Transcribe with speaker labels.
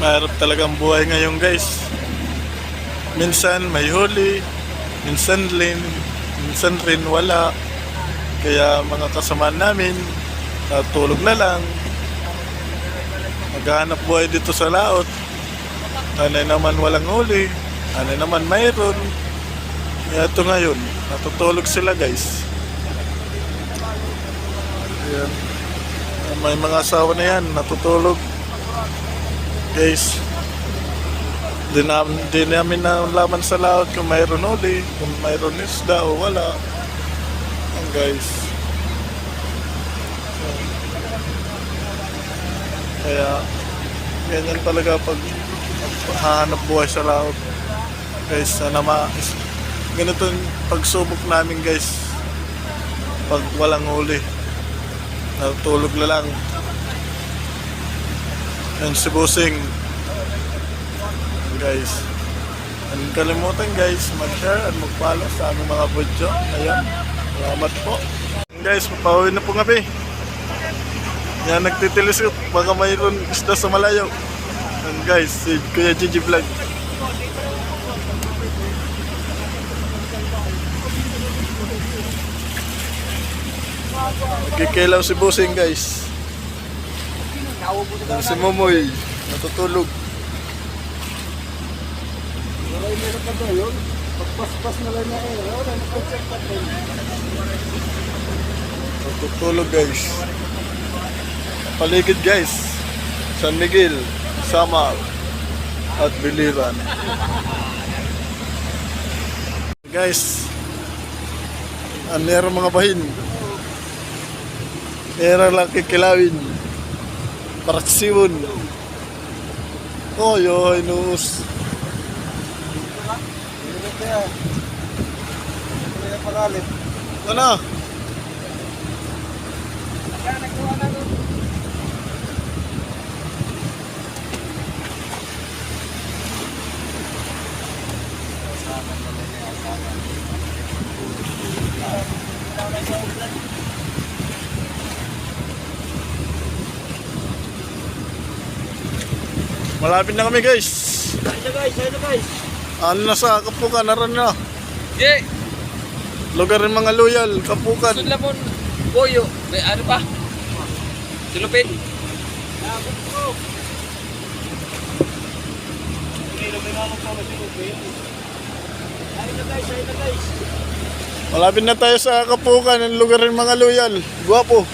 Speaker 1: Mahirap talagang buhay ngayon guys. Minsan may huli, minsan rin wala. Kaya mga kasama namin, natulog na lang. Maghanap buhay dito sa laot. Anay naman walang huli, anay naman mayroon. Kaya ito ngayon, natutulog sila guys. Ayan. May mga asawa na yan, natutulog. Guys, di namin nalaman sa laot kung mayroon huli, kung mayroon isda o wala. Ayan guys. Kaya, ganyan talaga pag hahanap buhay sa laot. Guys, sana ganito yung pagsubok namin guys. Pag walang huli, natutulog na lang. Yan si Busing. Guys, and kalimutan guys, mag-share at mag-follow sa aming mga video. Ayan, salamat po. Guys, papauwi na po kami. Yan, nagtitilis ko, baka mayroon isda sa malayo. And guys, si Kuya Gigi Vlog. Nagkikilaw si Busing guys. And si Momoy, natutulog.
Speaker 2: Pagpaspas na lang niya
Speaker 1: Natutulog guys. Paligid guys, San Miguel, Samar at Biliran. Guys, meron mga bahin. Meron lang kikilawin. Paraksiwon. Oy, nuus. Ano? Malapit na kami guys.
Speaker 2: Ayun guys.
Speaker 1: Ano na sa Kapukan, naran na.
Speaker 2: Yeah.
Speaker 1: Lugar ng mga loyal, Kapukan.
Speaker 2: Lamon, Boyo. May ano pa? Silupin.
Speaker 1: Malapit na tayo sa Kapukan, ang lugar ng mga loyal. Guwapo.